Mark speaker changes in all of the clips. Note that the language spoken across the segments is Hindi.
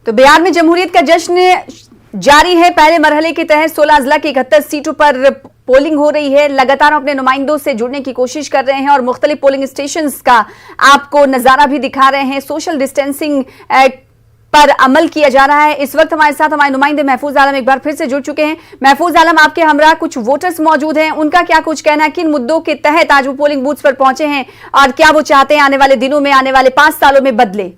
Speaker 1: तो बिहार में जमहूरियत का जश्न जारी है। पहले मरहले के तहत 16 अजला की 71 सीटों पर पोलिंग हो रही है। लगातार अपने नुमाइंदों से जुड़ने की कोशिश कर रहे हैं और मुख्तलिफ पोलिंग स्टेशंस का आपको नजारा भी दिखा रहे हैं। सोशल डिस्टेंसिंग पर अमल किया जा रहा है। इस वक्त हमारे साथ हमारे नुमाइंदे महफूज आलम एक बार फिर से जुड़ चुके हैं। महफूज आलम, आपके हमरा कुछ वोटर्स मौजूद हैं, उनका क्या कुछ कहना है, किन मुद्दों के तहत आज वो पोलिंग बूथ्स पर पहुंचे हैं और क्या वो चाहते हैं आने वाले दिनों में, आने वाले 5 सालों में बदले?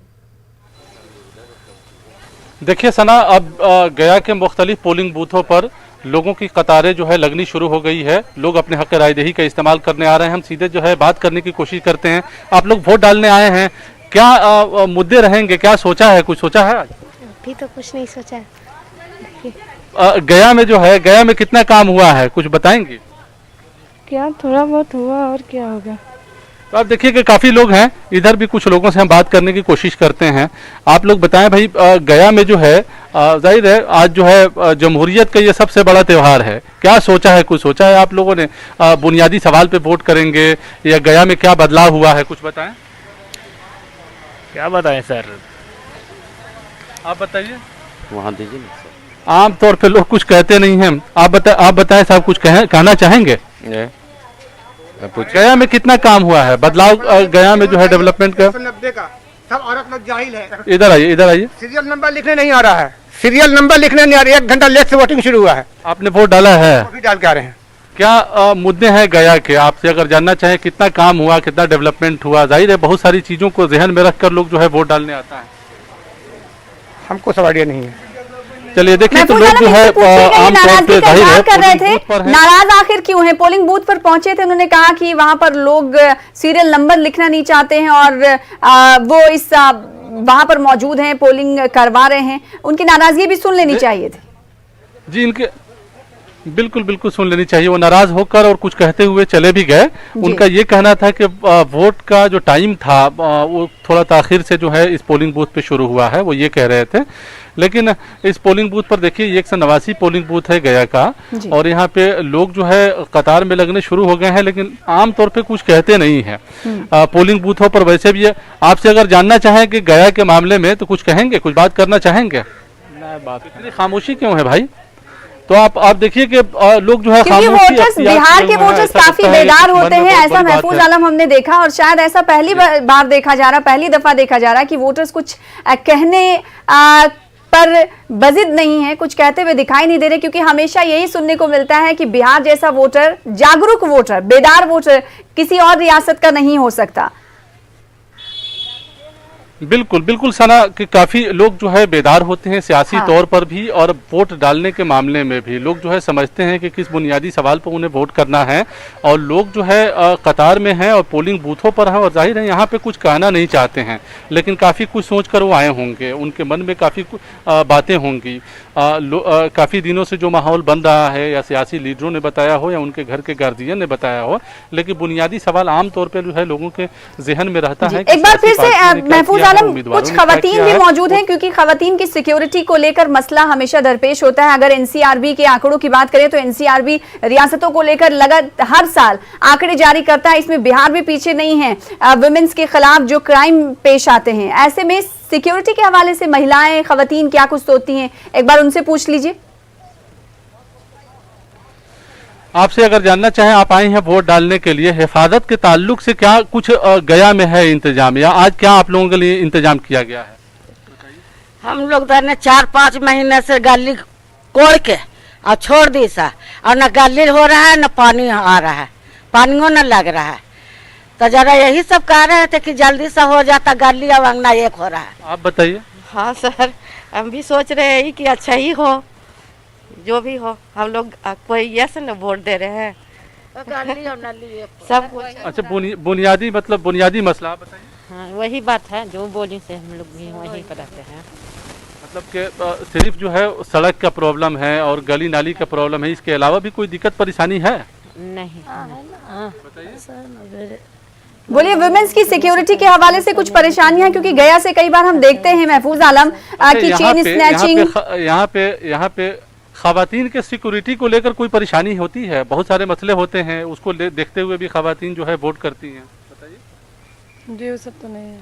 Speaker 2: देखिए सना, अब गया के मुख्तलिफ पोलिंग बूथों पर लोगों की कतारें जो है लगनी शुरू हो गई है। लोग अपने हक रायदही का इस्तेमाल करने आ रहे हैं। हम सीधे जो है बात करने की कोशिश करते हैं। आप लोग वोट डालने आए हैं, क्या मुद्दे रहेंगे, क्या सोचा है, कुछ सोचा है?
Speaker 3: अभी तो कुछ नहीं सोचा है।
Speaker 2: गया में जो है, गया में कितना काम हुआ है, कुछ बताएंगे?
Speaker 3: क्या थोड़ा बहुत हुआ और क्या होगा।
Speaker 2: तो आप देखिए कि काफी लोग हैं, इधर भी कुछ लोगों से हम बात करने की कोशिश करते हैं। आप लोग बताएं भाई, गया में जो है जाहिर है आज जो है जमहूरियत का ये सबसे बड़ा त्यौहार है। क्या सोचा है, कुछ सोचा है आप लोगों ने? बुनियादी सवाल पे वोट करेंगे या गया में क्या बदलाव हुआ है, कुछ बताएं।
Speaker 4: क्या बताएं सर,
Speaker 2: आप बताइए।
Speaker 4: वहाँ दीजिए ना सर।
Speaker 2: आमतौर पे लोग कुछ कहते नहीं हैं। आप बताएं साहब, कुछ कहना चाहेंगे? गया में कितना काम हुआ है, बदलाव गया में जो है डेवलपमेंट का?
Speaker 5: 90 का सब औरत लोग जाहिल है।
Speaker 2: इधर आइए, इधर आइए।
Speaker 5: सीरियल नंबर लिखने नहीं आ रहा है, सीरियल नंबर लिखने नहीं आ रहा है। 1 घंटा लेट से वोटिंग शुरू हुआ है।
Speaker 2: आपने वोट डाला है?
Speaker 5: अभी डाल के आ रहे हैं।
Speaker 2: क्या मुद्दे हैं गया के, आपसे अगर जानना चाहें कितना काम हुआ, कितना डेवलपमेंट हुआ? जाहिर है बहुत सारी चीजों को जहन में रखकर लोग जो है वोट डालने आता है।
Speaker 5: हमको सब आइडिया नहीं है।
Speaker 2: चलिए देखिए, तो लोग जो है आमतौर पे जाहिर है
Speaker 1: कर रहे थे, नाराज आखिर क्यों हैं? पोलिंग बूथ पर पहुंचे थे, उन्होंने कहा कि वहां पर लोग सीरियल नंबर लिखना नहीं चाहते हैं और वो इस वहां पर मौजूद हैं, पोलिंग करवा रहे हैं। उनकी नाराजगी भी सुन लेनी चाहिए थी।
Speaker 2: जी, इनके बिल्कुल सुन लेनी चाहिए। वो नाराज होकर और कुछ कहते हुए चले भी गए। उनका ये कहना था कि वोट का जो टाइम था वो थोड़ा ताखिर से जो है इस पोलिंग बूथ पे शुरू हुआ है, वो ये कह रहे थे। लेकिन इस पोलिंग बूथ पर देखिए 189 पोलिंग बूथ है गया का, और यहाँ पे लोग जो है कतार में लगने शुरू हो गए हैं, लेकिन आमतौर पे कुछ कहते नहीं हैं पोलिंग बूथों पर। वैसे भी आपसे अगर जानना चाहें कि गया के मामले में, तो कुछ कहेंगे, कुछ बात करना चाहेंगे?
Speaker 4: बात
Speaker 2: इतनी खामोशी क्यों है भाई? तो आप देखिए कि लोग जो है
Speaker 1: क्योंकि वोटर्स, बिहार के वोटर्स काफी बेदार होते हैं, ऐसा महफूज आलम हमने देखा और शायद ऐसा पहली बार देखा जा रहा, पहली दफा देखा जा रहा है कि वोटर्स कुछ कहने पर बजिद नहीं है, कुछ कहते हुए दिखाई नहीं दे रहे। क्योंकि हमेशा यही सुनने को मिलता है कि बिहार जैसा वोटर, जागरूक वोटर, बेदार वोटर किसी और रियासत का नहीं हो सकता।
Speaker 2: बिल्कुल सना कि काफी लोग जो है बेदार होते हैं सियासी तौर पर भी, और वोट डालने के मामले में भी लोग जो है समझते हैं कि किस बुनियादी सवाल पर उन्हें वोट करना है। और लोग जो है कतार में हैं और पोलिंग बूथों पर हैं, और जाहिर है यहाँ पे कुछ कहना नहीं चाहते हैं, लेकिन काफ़ी कुछ सोच कर वो आए होंगे। उनके मन में काफ़ी बातें होंगी। काफ़ी दिनों से जो माहौल बन रहा है, या सियासी लीडरों ने बताया हो या उनके घर के गार्जियन ने बताया हो, लेकिन बुनियादी सवाल आमतौर पर जो है लोगों के जहन में रहता है। एक बार फिर से
Speaker 1: महफूज आलम, कुछ खवातीन भी मौजूद हैं, क्योंकि खवातीन की सिक्योरिटी को लेकर मसला हमेशा दरपेश होता है। अगर एनसीआरबी के आंकड़ों की बात करें तो एनसीआरबी रियासतों को लेकर लगातार हर साल आंकड़े जारी करता है, इसमें बिहार भी पीछे नहीं है। वुमेन्स के खिलाफ जो क्राइम पेश आते हैं, ऐसे में सिक्योरिटी के हवाले से महिलाएं, खवातीन क्या कुछ सोचती हैं, एक बार उनसे पूछ लीजिए।
Speaker 2: आपसे अगर जानना चाहें, आप आए हैं वोट डालने के लिए, हिफाजत के ताल्लुक से क्या कुछ गया में है इंतजाम, या आज क्या आप लोगों के लिए इंतजाम किया गया है?
Speaker 6: हम लोग तो ने 4-5 महीने से गली कोड़ के और छोड़ दी सा, और न गली हो रहा है न पानी आ रहा है, पानियों न लग रहा है। तो जरा यही सब कह रहे थे कि जल्दी से हो जाता, गली और अंगना एक हो रहा है।
Speaker 2: आप बताइए।
Speaker 7: हाँ सर, हम भी सोच रहे हैं कि अच्छा ही हो, जो भी हो। हम लोग कोई यस न वोट दे रहे हैं, सब कुछ।
Speaker 2: अच्छा, बुनियादी मतलब बुनियादी मसला आप बताइए।
Speaker 7: हाँ, वही बात है जो बोली से हम लोग भी वहीं पर रहते हैं।
Speaker 2: मतलब कि सिर्फ जो है सड़क का प्रॉब्लम है और गली नाली का प्रॉब्लम है, इसके अलावा भी कोई दिक्कत परेशानी है?
Speaker 7: नहीं।
Speaker 1: बोलिए, वुमेन्स की सिक्योरिटी के हवाले से कुछ परेशानियां, क्योंकि गया से कई बार हम देखते हैं महफूज आलम की चेन स्नैचिंग।
Speaker 2: यहाँ पे खवातीन के सिक्योरिटी को लेकर कोई परेशानी होती है? बहुत सारे मसले होते हैं, उसको देखते हुए भी खवातीन जो है वोट करती हैं, बताइए।
Speaker 3: जी वो सब तो नहीं है।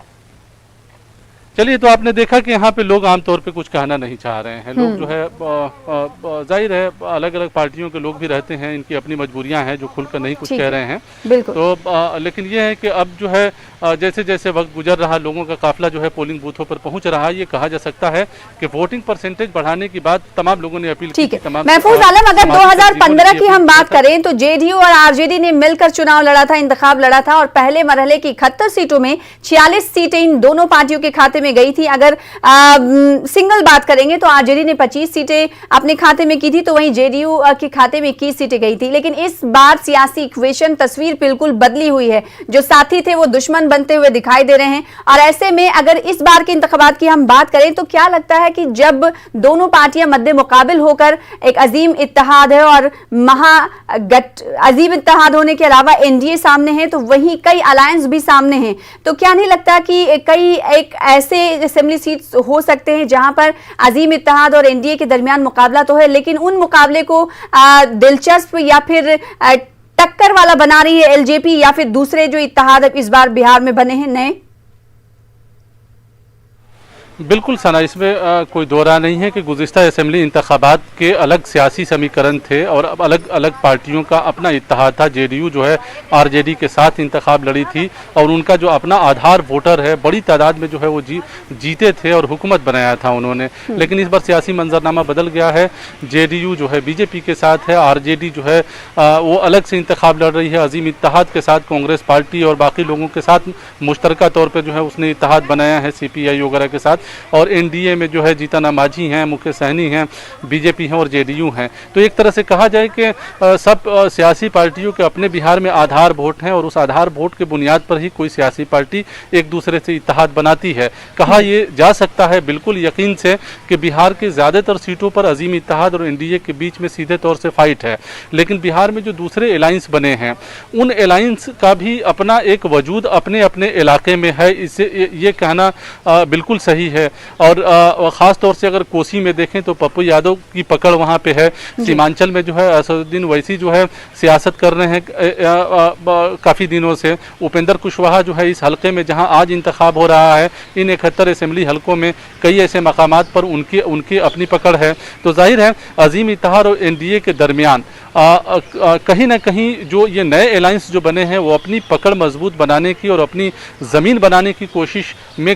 Speaker 2: चलिए, तो आपने देखा कि यहाँ पे लोग आमतौर पे कुछ कहना नहीं चाह रहे हैं। लोग जो है जाहिर है अलग अलग पार्टियों के लोग भी रहते हैं, इनकी अपनी मजबूरियां हैं जो खुलकर नहीं कुछ कह रहे हैं।
Speaker 1: बिल्कुल।
Speaker 2: तो लेकिन ये है कि अब जो है जैसे जैसे वक्त गुजर रहा, लोगों का काफिला जो है पोलिंग बूथों पर पहुंच रहा है, ये कहा जा सकता है कि वोटिंग परसेंटेज बढ़ाने की बात तमाम लोगों ने अपील की।
Speaker 1: महफूज आलम, अगर 2015 की हम बात करें तो जेडीयू और आरजेडी ने मिलकर चुनाव लड़ा था, इंतखाब लड़ा था, और पहले मरहले की 71 सीटों में 46 सीटें इन दोनों पार्टियों के खाते में गई थी। अगर सिंगल बात करेंगे तो आरजेडी ने 25 सीटें अपने खाते में की थी, तो वहीं जेडीयू के खाते में 21 सीटें गई थी। लेकिन इस बार सियासी इक्वेशन, तस्वीर बिल्कुल बदली हुई है। जो साथी थे वो दुश्मन बनते हुए दिखाई दे रहे हैं। और ऐसे में अगर इस बार के इंतखाबात की हम बात करें तो क्या लगता है कि जब दोनों पार्टियां मद्दे मुकाबिल होकर एक अजीम इत्तेहाद है और अजीम इत्तेहाद होने के अलावा एनडीए सामने है, तो वहीं कई अलायंस भी सामने हैं, तो क्या नहीं लगता कि कई एक ऐसे असेंबली सीट्स हो सकते हैं जहां पर अजीम इत्तेहाद और एनडीए के दरमियान मुकाबला तो है, लेकिन उन मुकाबले को दिलचस्प या फिर टक्कर वाला बना रही है एलजेपी या फिर दूसरे जो इत्तेहाद इस बार बिहार में बने हैं नए?
Speaker 2: बिल्कुल सना, इसमें कोई दो राय नहीं है कि गुज़िश्ता असेंबली इंतखाबात के अलग सियासी समीकरण थे और अब अलग अलग पार्टियों का अपना इत्तेहाद था। जेडीयू जो है आरजेडी के साथ इंतखाब लड़ी थी और उनका जो अपना आधार वोटर है बड़ी तादाद में जो है वो जीते थे और हुकूमत बनाया था उन्होंने। लेकिन इस बार सियासी मंजरनामा बदल गया है। जेडीयू जो है बीजेपी के साथ है, आरजेडी जो है वो अलग से इंतखाब लड़ रही है अजीम इत्तेहाद के साथ। कांग्रेस पार्टी और बाकी लोगों के साथ मुश्तरका तौर पर जो है उसने इत्तेहाद बनाया है सीपीआई वगैरह के साथ। और एनडीए में जो है जीतन मांझी हैं, मुकेश सहनी हैं, बीजेपी हैं और जेडीयू हैं। तो एक तरह से कहा जाए कि सब सियासी पार्टियों के अपने बिहार में आधार वोट हैं और उस आधार वोट के बुनियाद पर ही कोई सियासी पार्टी एक दूसरे से इत्तेहाद बनाती है। कहा यह जा सकता है बिल्कुल यकीन से कि बिहार के ज़्यादातर सीटों पर अजीम इत्तेहाद और एनडीए के बीच में सीधे तौर से फाइट है। लेकिन बिहार में जो दूसरे अलायंस बने हैं उन अलायंस का भी अपना एक वजूद अपने अपने इलाके में है, इससे ये कहना बिल्कुल सही है। और ख़ास तौर से अगर कोसी में देखें तो पप्पू यादव की पकड़ वहाँ पे है। सीमांचल में जो है असदुद्दीन वैसी जो है सियासत कर रहे हैं काफ़ी दिनों से। उपेंद्र कुशवाहा जो है इस हलके में जहाँ आज इंतखाब हो रहा है, इन 71 असेंबली हलकों में कई ऐसे मकामात पर उनकी अपनी पकड़ है। तो जाहिर है अजीम इत्तेहाद और एनडीए के दरमियान कहीं ना कहीं जो ये नए अलायंस जो बने हैं वो अपनी पकड़ मजबूत बनाने की और अपनी ज़मीन बनाने की कोशिश में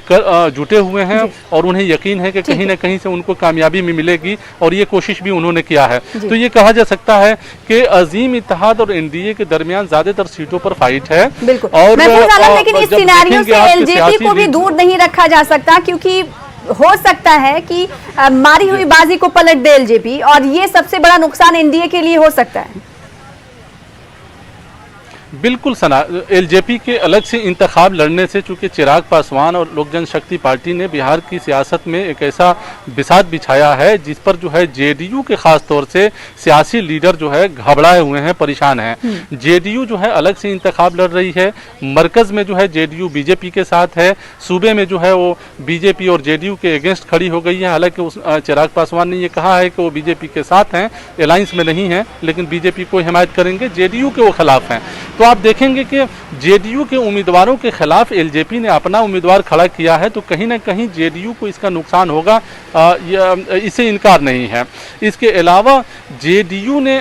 Speaker 2: जुटे हुए हैं और उन्हें यकीन है कि कहीं ना कहीं से उनको कामयाबी में मिलेगी और ये कोशिश भी उन्होंने किया है। तो ये कहा जा सकता है कि अजीम इत्तेहाद और एनडीए के दरमियान ज्यादातर सीटों पर फाइट है।
Speaker 1: और लेकिन इस सिनेरियो से एलजेपी को भी दूर नहीं रखा जा सकता, क्योंकि हो सकता है कि मारी हुई बाजी को पलट दे एलजेपी और ये सबसे बड़ा नुकसान एनडीए के लिए हो सकता है।
Speaker 2: बिल्कुल सना, एलजेपी के अलग से इंतखाब लड़ने से चूंकि चिराग पासवान और लोक जनशक्ति पार्टी ने बिहार की सियासत में एक ऐसा बिसात बिछाया है जिस पर जो है जेडीयू के खास तौर से सियासी लीडर जो है घबराए हुए हैं, परेशान हैं। जेडीयू जो है अलग से इंतखाब लड़ रही है, मरकज में जो है जेडीयू बीजेपी के साथ है, सूबे में जो है वो बीजेपी और जेडीयू के अगेंस्ट खड़ी हो गई है। हालांकि चिराग पासवान ने ये कहा है कि वो बीजेपी के साथ हैं, अलायंस में नहीं है, लेकिन बीजेपी को हिमायत करेंगे, जेडीयू के वो खिलाफ हैं। तो आप देखेंगे कि जेडीयू के उम्मीदवारों के खिलाफ एलजेपी ने अपना उम्मीदवार खड़ा किया है, तो कहीं ना कहीं जेडीयू को इसका नुकसान होगा, इससे इनकार नहीं है। इसके अलावा जेडीयू ने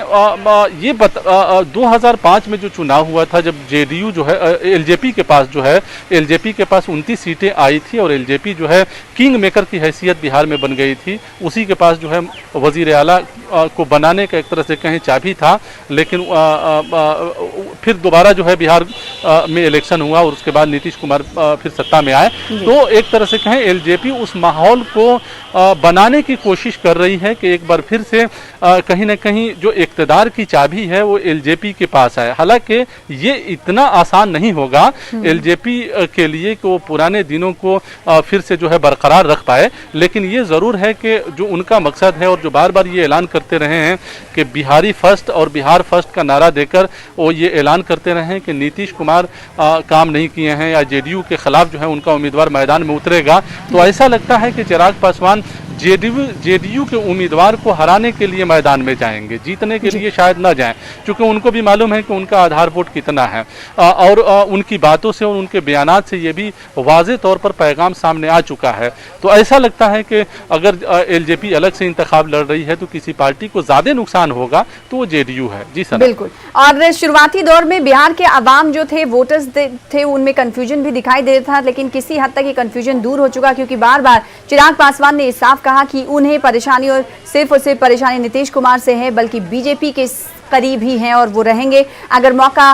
Speaker 2: 2005 में जो चुनाव हुआ था, जब जेडीयू जो है एलजेपी के पास 29 सीटें आई थी और एलजेपी जो है किंग मेकर की हैसियत बिहार में बन गई थी। उसी के पास जो है वजीर आला को बनाने का एक तरह से कहीं चाबी था, लेकिन फिर दोबारा जो है बिहार में इलेक्शन हुआ और उसके बाद नीतीश कुमार फिर सत्ता में आए। तो एक तरह से कहें एलजेपी उस माहौल को बनाने की कोशिश कर रही है कि एक बार फिर से कहीं ना कहीं जो इक़्तिदार की चाबी है वो एलजेपी के पास है। हालांकि ये इतना आसान नहीं होगा एलजेपी के लिए कि वो पुराने दिनों को फिर से जो है बरकरार रख पाए, लेकिन ये ज़रूर है कि जो उनका मकसद है और जो बार बार ये ऐलान करते रहे हैं कि बिहारी फर्स्ट और बिहार फर्स्ट का नारा देकर वो ये ऐलान करते रहे हैं कि नीतीश कुमार काम नहीं किए हैं या जेडीयू के खिलाफ जो है उनका उम्मीदवार मैदान में उतरेगा, तो ऐसा लगता है कि चिराग पासवान जेडीयू के उम्मीदवार को हराने के लिए मैदान में जाएंगे, जीतने के लिए शायद न जाएं, क्योंकि उनको भी मालूम है कि उनका आधार वोट कितना है। और उनकी बातों से और उनके बयानात से ये भी वाज़े तौर पर पैगाम सामने आ चुका है। तो ऐसा लगता है कि अगर एलजेपी अलग से इंतखाब लड़ रही है तो किसी पार्टी को ज़्यादा नुकसान होगा तो वो जेडीयू है। जी सर, बिल्कुल।
Speaker 1: और शुरुआती दौर में बिहार के अवाम जो थे, वोटर्स थे, उनमें कंफ्यूजन भी दिखाई दे रहा था, लेकिन किसी हद तक ये कंफ्यूजन दूर हो चुका, क्योंकि बार बार चिराग पासवान ने साफ कहा कि उन्हें परेशानी और सिर्फ परेशानी नीतीश कुमार से है, बल्कि बीजेपी के करीब ही हैं और वो रहेंगे। अगर मौका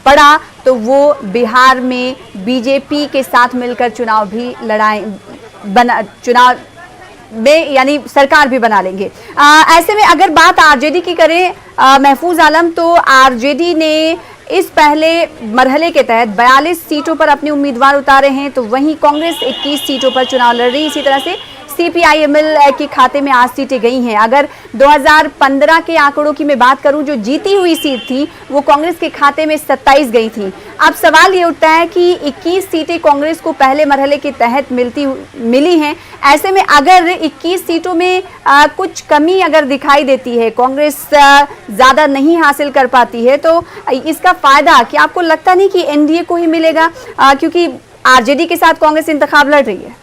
Speaker 1: पड़ा तो वो बिहार में बीजेपी के साथ मिलकर चुनाव भी चुनाव में यानी सरकार भी बना लेंगे। ऐसे में अगर बात आरजेडी की करें महफूज आलम, तो आरजेडी ने इस पहले मरहले के तहत 42 सीटों पर अपने उम्मीदवार उतारे हैं, तो वहीं कांग्रेस 21 सीटों पर चुनाव लड़ रही है। इसी तरह से सीपीआईएमएल के खाते में 8 सीटें गई हैं। अगर 2015 के आंकड़ों की मैं बात करूं, जो जीती हुई सीट थी वो कांग्रेस के खाते में 27 गई थी। अब सवाल ये उठता है कि 21 सीटें कांग्रेस को पहले मरहले के तहत मिली हैं। ऐसे में अगर 21 सीटों में कुछ कमी अगर दिखाई देती है, कांग्रेस ज्यादा नहीं हासिल कर पाती है, तो इसका फायदा क्या आपको लगता नहीं कि एनडीए को ही मिलेगा, क्योंकि आरजेडी के साथ कांग्रेस इंतखाब लड़ रही है?